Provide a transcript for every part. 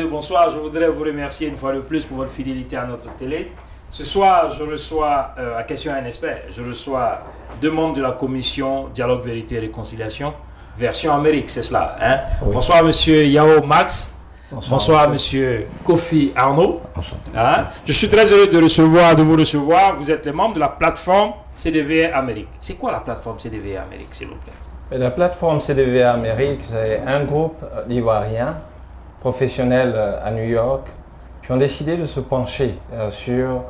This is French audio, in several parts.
Bonsoir, je voudrais vous remercier une fois de plus pour votre fidélité à notre télé. Ce soir, je reçois, à question à un expert, je reçois deux membres de la commission Dialogue, Vérité et Réconciliation, version Amérique, c'est cela. Hein? Oui. Bonsoir, monsieur Yao Max. Bonsoir, monsieur Kofi Arnaud. Hein? Je suis très heureux de vous recevoir. Vous êtes les membres de la plateforme CDVA Amérique. C'est quoi la plateforme CDVA Amérique, s'il vous plaît? La plateforme CDVA Amérique, c'est un groupe d'Ivoiriens professionnels à New York qui ont décidé de se pencher sur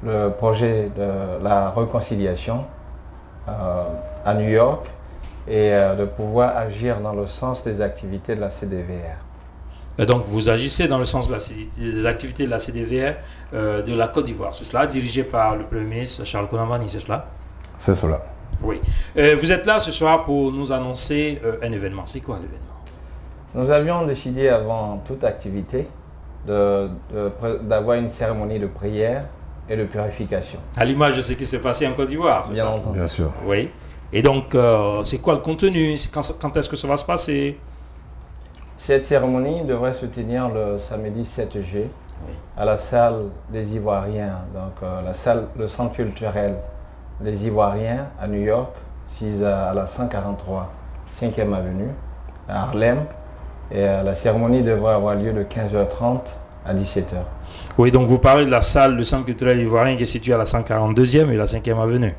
le projet de la réconciliation à New York et de pouvoir agir dans le sens des activités de la CDVR. Et donc vous agissez dans le sens des activités de la CDVR de la Côte d'Ivoire, c'est cela, dirigé par le Premier ministre Charles Kounamani, c'est cela? C'est cela. Oui. Vous êtes là ce soir pour nous annoncer un événement. C'est quoi l'événement? Nous avions décidé avant toute activité d'avoir une cérémonie de prière et de purification. À l'image de ce qui s'est passé en Côte d'Ivoire. Bien entendu. Bien sûr. Oui. Et donc, c'est quoi le contenu? Quand est-ce que ça va se passer? Cette cérémonie devrait se tenir le samedi 7 juillet à la salle des Ivoiriens, donc le centre culturel des Ivoiriens à New York, à la 143 5e avenue, à Harlem. Et la cérémonie devrait avoir lieu de 15h30 à 17h. Oui, donc vous parlez de la salle du centre culturel ivoirien qui est située à la 142e et la 5e avenue.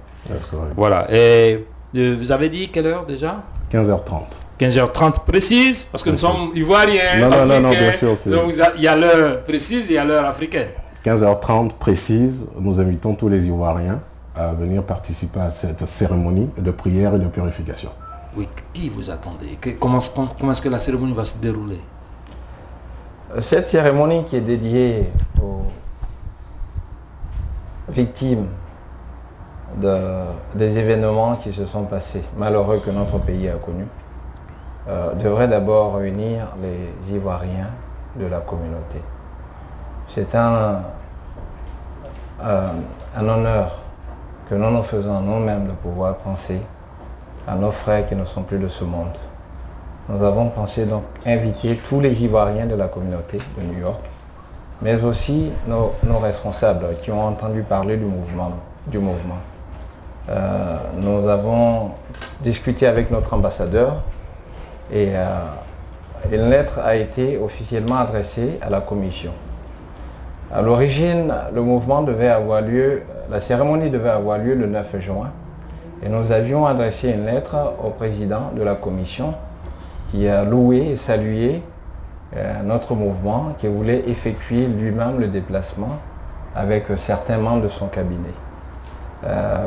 Voilà. Et vous avez dit quelle heure déjà? 15h30. 15h30 précise, parce que nous sommes ivoiriens. Non, bien sûr. Donc il y a l'heure précise et il y a l'heure africaine. 15h30 précise, nous invitons tous les Ivoiriens à venir participer à cette cérémonie de prière et de purification. Oui, qui vous attendez? Comment est-ce que la cérémonie va se dérouler? Cette cérémonie qui est dédiée aux victimes des événements qui se sont passés, malheureux que notre pays a connus, devrait d'abord réunir les Ivoiriens de la communauté. C'est un honneur que nous nous faisons nous-mêmes de pouvoir penser à nos frères qui ne sont plus de ce monde. Nous avons pensé donc inviter tous les Ivoiriens de la communauté de New York, mais aussi nos responsables qui ont entendu parler du mouvement. Nous avons discuté avec notre ambassadeur et une lettre a été officiellement adressée à la commission. À l'origine, le mouvement devait avoir lieu, la cérémonie devait avoir lieu le 9 juin. Et nous avions adressé une lettre au président de la commission qui a loué et salué notre mouvement, qui voulait effectuer lui-même le déplacement avec certains membres de son cabinet.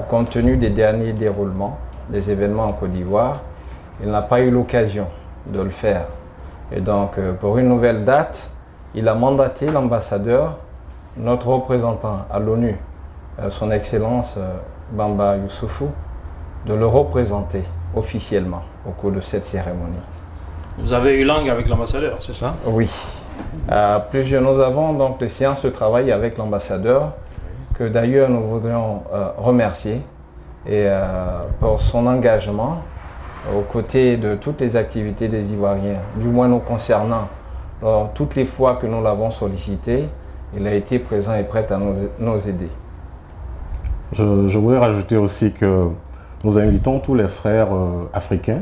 Compte tenu des derniers déroulements des événements en Côte d'Ivoire, il n'a pas eu l'occasion de le faire. Et donc, pour une nouvelle date, il a mandaté l'ambassadeur, notre représentant à l'ONU, son Excellence Bamba Youssoufou, de le représenter officiellement au cours de cette cérémonie. Vous avez eu langue avec l'ambassadeur, c'est ça? Oui. Nous avons donc des séances de travail avec l'ambassadeur, que d'ailleurs nous voudrions remercier pour son engagement aux côtés de toutes les activités des Ivoiriens, du moins nous concernant. Toutes les fois que nous l'avons sollicité, il a été présent et prêt à nous aider. Je voudrais rajouter aussi que nous invitons tous les frères africains,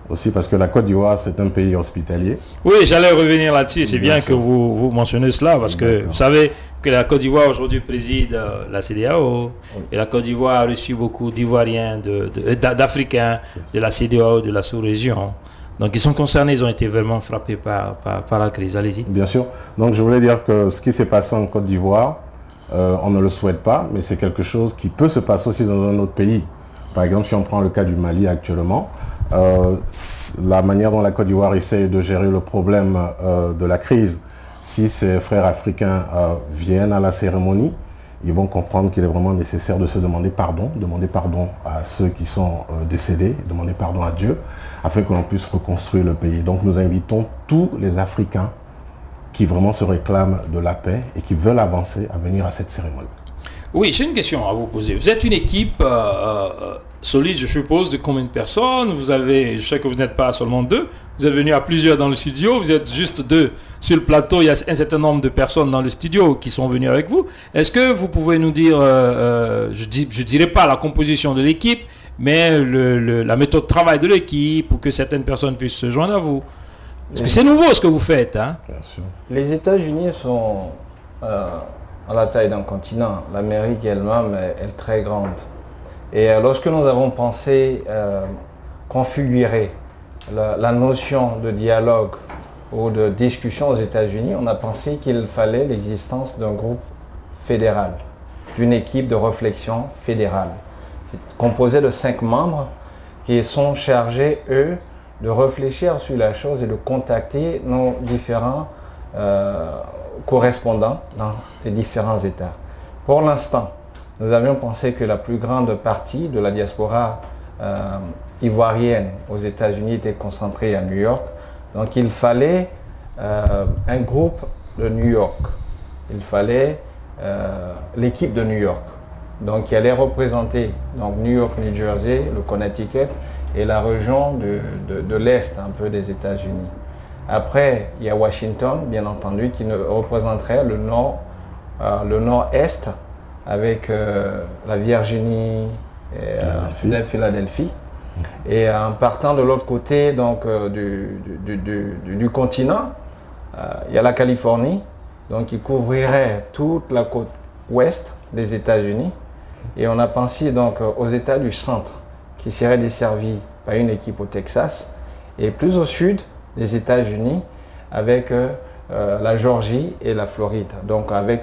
aussi parce que la Côte d'Ivoire, c'est un pays hospitalier. Oui, j'allais revenir là-dessus. C'est bien que vous mentionnez cela, parce que vous savez que la Côte d'Ivoire aujourd'hui préside la CEDEAO, et la Côte d'Ivoire a reçu beaucoup d'Ivoiriens, d'Africains, de la CEDEAO, de la sous-région. Donc ils sont concernés, ils ont été vraiment frappés par la crise. Allez-y. Bien sûr. Donc je voulais dire que ce qui s'est passé en Côte d'Ivoire, on ne le souhaite pas, mais c'est quelque chose qui peut se passer aussi dans un autre pays. Par exemple, si on prend le cas du Mali actuellement, la manière dont la Côte d'Ivoire essaie de gérer le problème de la crise, si ces frères africains viennent à la cérémonie, ils vont comprendre qu'il est vraiment nécessaire de se demander pardon à ceux qui sont décédés, demander pardon à Dieu, afin que l'on puisse reconstruire le pays. Donc nous invitons tous les Africains qui vraiment se réclament de la paix et qui veulent avancer à venir à cette cérémonie. Oui, j'ai une question à vous poser. Vous êtes une équipe solide, je suppose, de combien de personnes? Vous avez, je sais que vous n'êtes pas seulement 2, vous êtes venu à plusieurs dans le studio, vous êtes juste 2 sur le plateau, il y a un certain nombre de personnes dans le studio qui sont venues avec vous. Est-ce que vous pouvez nous dire, je dirais pas la composition de l'équipe, mais la méthode de travail de l'équipe, pour que certaines personnes puissent se joindre à vous? Parce que c'est nouveau ce que vous faites, hein? Bien sûr. Les États-Unis sont à la taille d'un continent. L'Amérique elle-même est très grande. Et lorsque nous avons pensé configurer la notion de dialogue ou de discussion aux États-Unis, on a pensé qu'il fallait l'existence d'un groupe fédéral, d'une équipe de réflexion fédérale, composée de 5 membres qui sont chargés, eux, de réfléchir sur la chose et de contacter nos différents correspondants dans les différents États. Pour l'instant, nous avions pensé que la plus grande partie de la diaspora ivoirienne aux États-Unis était concentrée à New York. Donc il fallait un groupe de New York. Il fallait l'équipe de New York. Donc qui allait représenter donc, New York, New Jersey, le Connecticut et la région de l'Est un peu des États-Unis. Après, il y a Washington, bien entendu, qui représenterait le nord-est avec la Virginie et la Philadelphie. Et en partant de l'autre côté donc, du continent, il y a la Californie, donc qui couvrirait toute la côte ouest des États-Unis. Et on a pensé donc aux États du centre, qui seraient desservis par une équipe au Texas, et plus au sud des États-Unis, avec la Géorgie et la Floride. Donc avec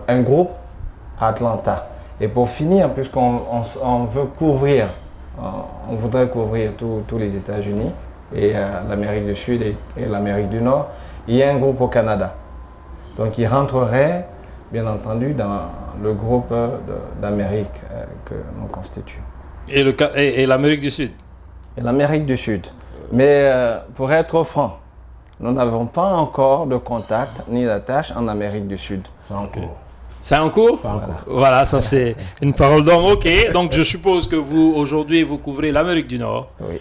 un groupe à Atlanta. Et pour finir, puisqu'on veut couvrir, on voudrait couvrir tous les États-Unis et l'Amérique du Sud et l'Amérique du Nord, il y a un groupe au Canada. Donc il rentrerait, bien entendu, dans le groupe d'Amérique que nous constituons. Et l'Amérique du Sud? Et l'Amérique du Sud. Mais pour être franc, nous n'avons pas encore de contact ni d'attache en Amérique du Sud. C'est en cours. C'est en cours? Voilà, ça c'est une parole d'homme. Ok, donc je suppose que vous, aujourd'hui, vous couvrez l'Amérique du Nord. Oui.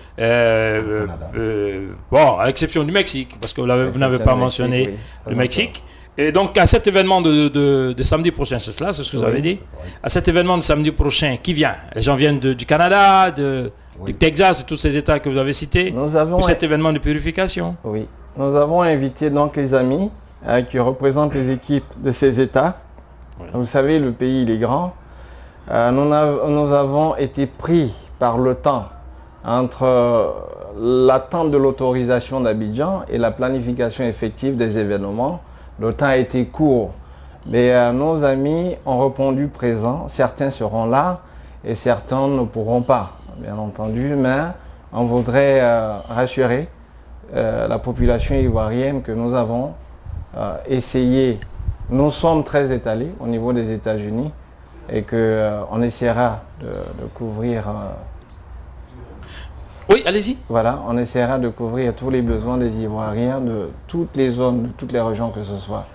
Bon, à l'exception du Mexique, parce que vous n'avez pas mentionné le Mexique. Et donc à cet événement de samedi prochain, c'est cela, c'est ce que vous avez dit? À cet événement de samedi prochain, qui vient? Les gens viennent du Canada, du Texas, de tous ces États que vous avez cités, pour cet événement de purification? Oui. Nous avons invité donc les amis qui représentent les équipes de ces États. Oui. Vous savez, le pays il est grand. Nous avons été pris par le temps entre l'attente de l'autorisation d'Abidjan et la planification effective des événements. Le temps a été court, mais nos amis ont répondu présent. Certains seront là et certains ne pourront pas, bien entendu, mais on voudrait rassurer la population ivoirienne que nous avons essayé. Nous sommes très étalés au niveau des États-Unis et qu'on essaiera de couvrir. Oui, allez-y. Voilà, on essaiera de couvrir tous les besoins des Ivoiriens de toutes les zones, de toutes les régions que ce soit.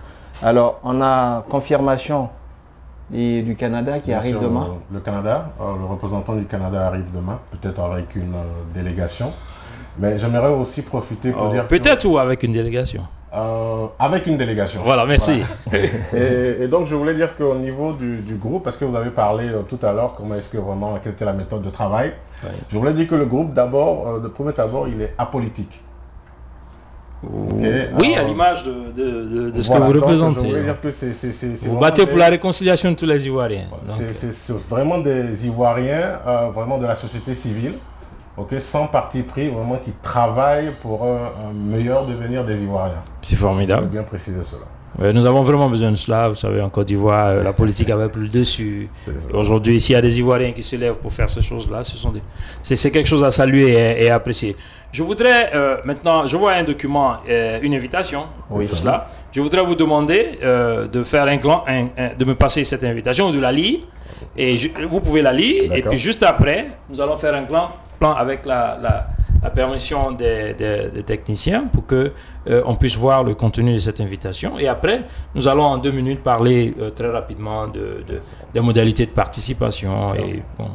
Alors, on a confirmation du Canada qui arrive demain. Le Canada, le représentant du Canada arrive demain, peut-être avec une délégation. Mais j'aimerais aussi profiter pour dire... Peut-être ou avec une délégation? Avec une délégation. Voilà, merci. Voilà. et donc je voulais dire qu'au niveau du groupe, parce que vous avez parlé tout à l'heure, comment est-ce que vraiment, quelle était la méthode de travail. Oui. Je voulais dire que le groupe d'abord, de premier abord, il est apolitique. Okay. Oui, à l'image de ce que vous représentez. Je voulais dire que vous battez pour la réconciliation de tous les Ivoiriens. C'est vraiment des Ivoiriens, vraiment de la société civile. Okay, sans parti pris, vraiment qui travaillent pour un meilleur devenir des Ivoiriens. C'est formidable. Je veux bien préciser cela. Ouais, nous avons vraiment besoin de cela. Vous savez, en Côte d'Ivoire, la politique avait plus le dessus. Aujourd'hui, s'il y a des Ivoiriens qui se lèvent pour faire ces choses-là, c'est quelque chose à saluer et à apprécier. Je voudrais maintenant, je vois un document, une invitation pour cela. Je voudrais vous demander de faire de me passer cette invitation, de la lire. Et vous pouvez la lire. Et puis juste après, nous allons faire un plan avec la permission des techniciens pour que on puisse voir le contenu de cette invitation. Et après, nous allons en 2 minutes parler très rapidement des modalités de participation. Et, bon.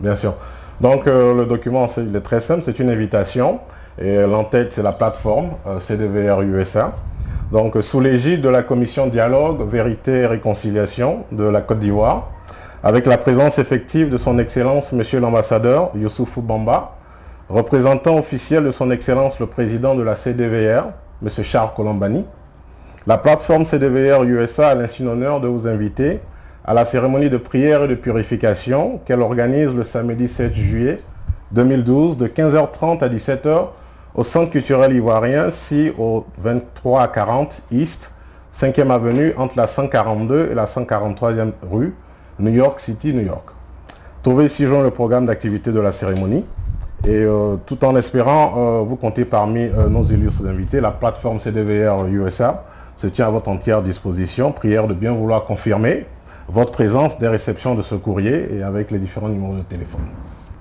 Bien sûr. Donc le document, il est très simple, c'est une invitation. Et l'entête, c'est la plateforme CDVR USA. Donc sous l'égide de la commission Dialogue, Vérité et Réconciliation de la Côte d'Ivoire, avec la présence effective de son Excellence Monsieur l'ambassadeur Youssoufou Bamba, représentant officiel de son Excellence le président de la CDVR, Monsieur Charles Colombani. La plateforme CDVR USA a l'insigne honneur de vous inviter à la cérémonie de prière et de purification qu'elle organise le samedi 7 juillet 2012 de 15h30 à 17h au Centre culturel ivoirien, si au 2340 East, 5e avenue, entre la 142 et la 143e rue, New York City, New York. Trouvez ci-joint le programme d'activité de la cérémonie. Et tout en espérant vous compter parmi nos illustres invités, la plateforme CDVR USA se tient à votre entière disposition. Prière de bien vouloir confirmer votre présence des réceptions de ce courrier et avec les différents numéros de téléphone.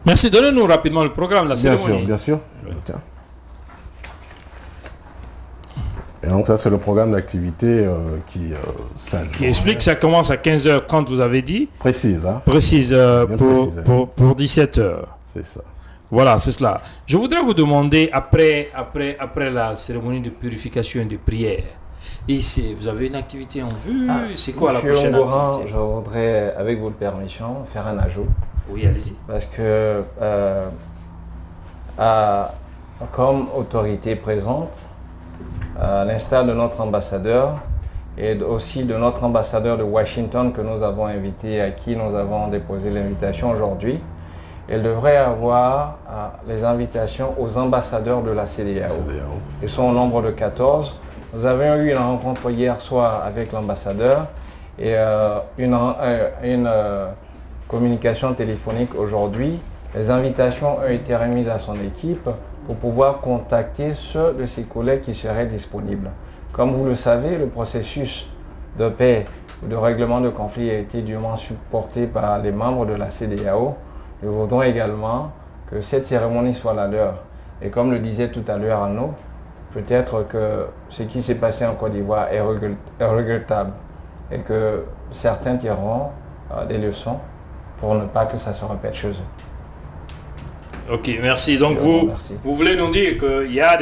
Merci. Donnez-nous rapidement le programme de la cérémonie. Bien sûr, bien sûr. Tiens. Et donc ça, c'est le programme d'activité qui explique que ça commence à 15h30, vous avez dit. Précise, hein. Précise pour 17h. C'est ça. Voilà, c'est cela. Je voudrais vous demander, après la cérémonie de purification et de prière, ici, vous avez une activité en vue? C'est quoi la prochaine activité? Je voudrais, avec votre permission, faire un ajout. Oui, allez-y. Parce que, comme autorité présente, à l'instar de notre ambassadeur et aussi de notre ambassadeur de Washington que nous avons invité, à qui nous avons déposé l'invitation aujourd'hui, il devrait avoir les invitations aux ambassadeurs de la CEDEAO. Ils sont au nombre de 14. Nous avions eu une rencontre hier soir avec l'ambassadeur et une communication téléphonique aujourd'hui. Les invitations ont été remises à son équipe pour pouvoir contacter ceux de ses collègues qui seraient disponibles. Comme vous le savez, le processus de paix ou de règlement de conflit a été durement supporté par les membres de la CEDEAO. Nous voudrons également que cette cérémonie soit la leur. Et comme le disait tout à l'heure Arnaud, peut-être que ce qui s'est passé en Côte d'Ivoire est regrettable et que certains tireront des leçons pour ne pas que ça se répète chez eux. Ok, merci. Donc vous voulez nous dire qu'il y a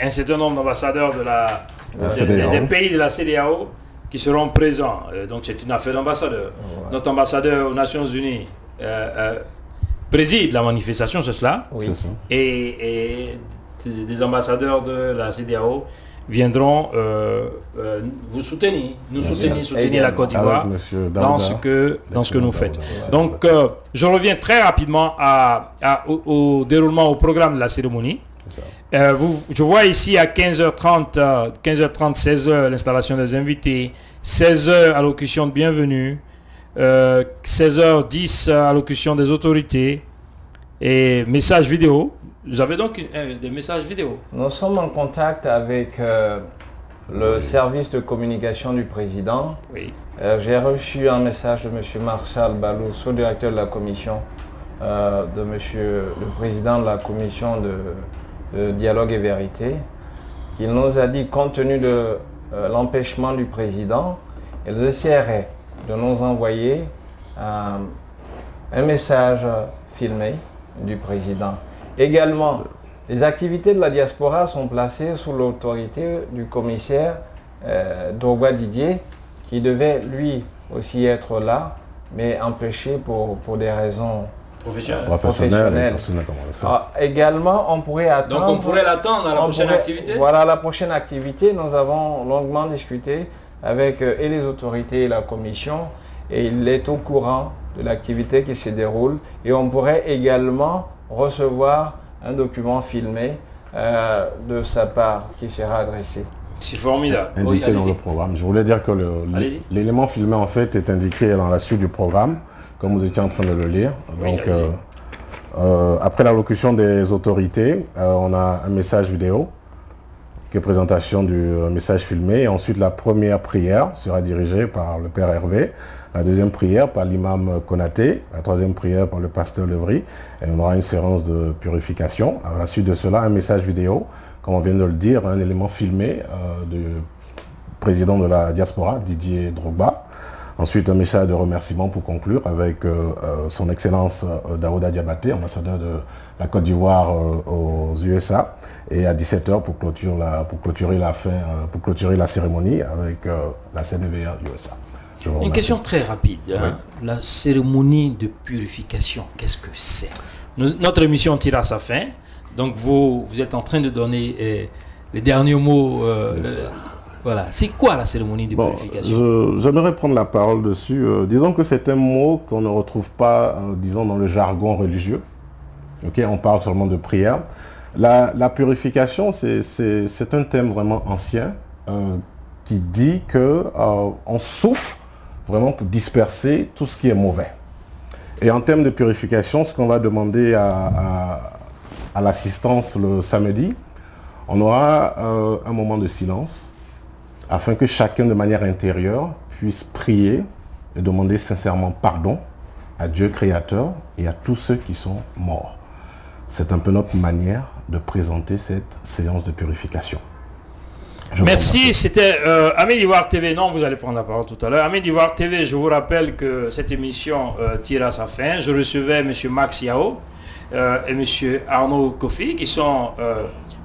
un certain nombre d'ambassadeurs des pays de la CEDEAO qui seront présents. Donc c'est une affaire d'ambassadeur. Ouais. Notre ambassadeur aux Nations Unies préside la manifestation, c'est cela? Oui. Et des ambassadeurs de la CEDEAO viendront vous soutenir, soutenir la Côte d'Ivoire dans ce que nous faites. Donc, je reviens très rapidement au déroulement, au programme de la cérémonie. Je vois ici à 15h30, 16h, l'installation des invités, 16h, allocution de bienvenue, 16h10, allocution des autorités et message vidéo. Vous avez donc des messages vidéo? Nous sommes en contact avec le service de communication du président. Oui. J'ai reçu un message de M. Marshall Balou, sous-directeur de la commission, de M. le président de la commission de dialogue et vérité, qui nous a dit, compte tenu de l'empêchement du président, il essaierait de nous envoyer un message filmé du président. Également, les activités de la diaspora sont placées sous l'autorité du commissaire Drogba Didier, qui devait lui aussi être là, mais empêché pour des raisons professionnelles. Également, on pourrait attendre... Donc on pourrait l'attendre à la prochaine activité? Voilà, la prochaine activité, nous avons longuement discuté avec et les autorités et la commission, et il est au courant de l'activité qui se déroule, et on pourrait également recevoir un document filmé de sa part qui sera adressé. C'est formidable. Indiqué dans le programme. Je voulais dire que l'élément filmé en fait est indiqué dans la suite du programme, comme vous étiez en train de le lire. Donc, après l'allocution des autorités, on a un message vidéo qui est présentation du message filmé. Et ensuite, la première prière sera dirigée par le Père Hervé La deuxième prière par l'imam Konaté, la troisième prière par le pasteur Levry, et on aura une séance de purification. À la suite de cela, un message vidéo, comme on vient de le dire, un élément filmé du président de la diaspora, Didier Drogba. Ensuite, un message de remerciement pour conclure avec son Excellence Daouda Diabaté, ambassadeur de la Côte d'Ivoire aux USA. Et à 17h pour clôturer la cérémonie avec la CDVR USA. Une question très rapide. Oui. Hein. La cérémonie de purification, qu'est-ce que c'est? Notre émission tire à sa fin. Donc vous êtes en train de donner les derniers mots. Voilà. C'est quoi la cérémonie de purification? J'aimerais prendre la parole dessus. Disons que c'est un mot qu'on ne retrouve pas, disons, dans le jargon religieux. Okay, on parle seulement de prière. La purification, c'est un thème vraiment ancien qui dit qu'on souffle vraiment pour disperser tout ce qui est mauvais. Et en termes de purification, ce qu'on va demander à l'assistance le samedi, on aura un moment de silence afin que chacun de manière intérieure puisse prier et demander sincèrement pardon à Dieu créateur et à tous ceux qui sont morts. C'est un peu notre manière de présenter cette séance de purification. Merci, c'était Amis d'Ivoire TV. Non, vous allez prendre la parole tout à l'heure. Amis d'Ivoire TV, je vous rappelle que cette émission tire à sa fin. Je recevais M. Max Yao et M. Arnaud Kofi, qui sont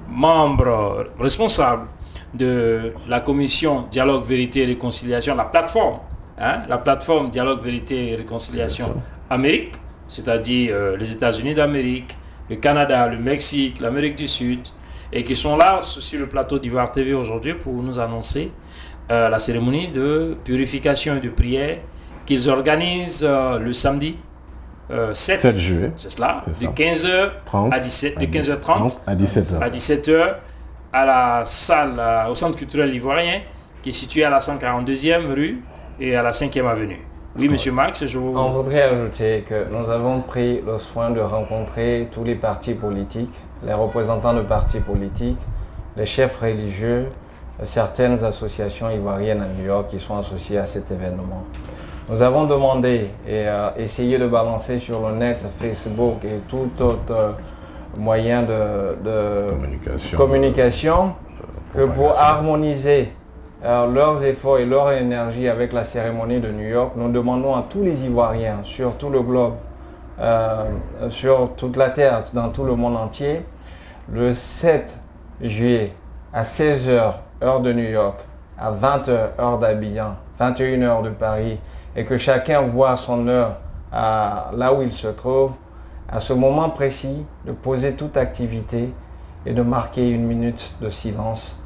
membres responsables de la commission Dialogue, Vérité et Réconciliation, la plateforme Dialogue, Vérité et Réconciliation Amérique, c'est-à-dire les États-Unis d'Amérique, le Canada, le Mexique, l'Amérique du Sud, et qui sont là sur le plateau d'Ivoire TV aujourd'hui pour nous annoncer la cérémonie de purification et de prière qu'ils organisent le samedi 7 juillet, c'est cela, de 15h à 15h30 à 17h à la salle, au centre culturel ivoirien qui est situé à la 142e rue et à la 5e avenue. Oui, monsieur Max, On voudrait ajouter que nous avons pris le soin de rencontrer tous les partis politiques, les représentants de partis politiques, les chefs religieux, certaines associations ivoiriennes à New York qui sont associées à cet événement. Nous avons demandé et essayé de balancer sur le net, Facebook et tout autre moyen de communication que pour harmoniser leurs efforts et leur énergie avec la cérémonie de New York, nous demandons à tous les Ivoiriens sur tout le globe, sur toute la terre, dans tout le monde entier, le 7 juillet à 16h, heure de New York, à 20h, heure d'Abidjan, 21h de Paris, et que chacun voit son heure là où il se trouve, à ce moment précis, de poser toute activité et de marquer une minute de silence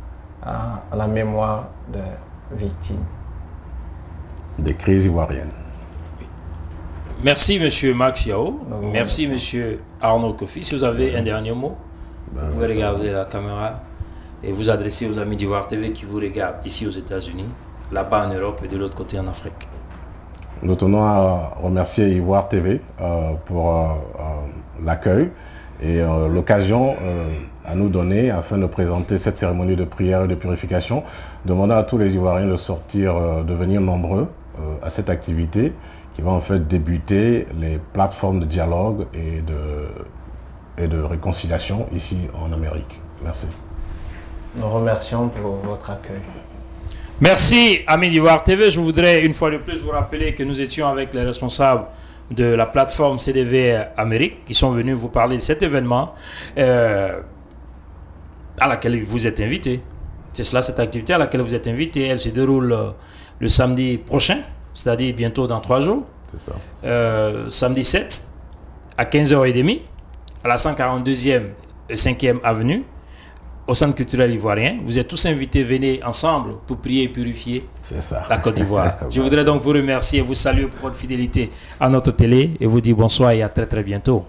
à la mémoire de victimes des crises ivoiriennes. Merci monsieur Max Yao, merci monsieur Arnaud Kofi. Si vous avez un dernier mot, vous pouvez regarder la caméra et vous adresser aux amis d'Ivoire TV qui vous regardent ici aux États-Unis, là-bas en Europe et de l'autre côté en Afrique. Nous tenons à remercier Ivoire TV pour l'accueil et l'occasion à nous donner afin de présenter cette cérémonie de prière et de purification, demandant à tous les Ivoiriens de sortir, de venir nombreux à cette activité qui va en fait débuter les plateformes de dialogue et de réconciliation ici en Amérique. Merci. Nous remercions pour votre accueil. Merci Amis d'Ivoire TV. Je voudrais une fois de plus vous rappeler que nous étions avec les responsables de la plateforme CDV Amérique qui sont venus vous parler de cet événement à laquelle vous êtes invités. C'est cela, cette activité à laquelle vous êtes invités. Elle se déroule le samedi prochain, c'est-à-dire bientôt dans 3 jours. C'est ça. Samedi 7 à 15h30 à la 142e et 5e avenue au centre culturel ivoirien. Vous êtes tous invités, venez ensemble pour prier et purifier la Côte d'Ivoire. Je voudrais donc vous remercier et vous saluer pour votre fidélité à notre télé et vous dire bonsoir et à très très bientôt.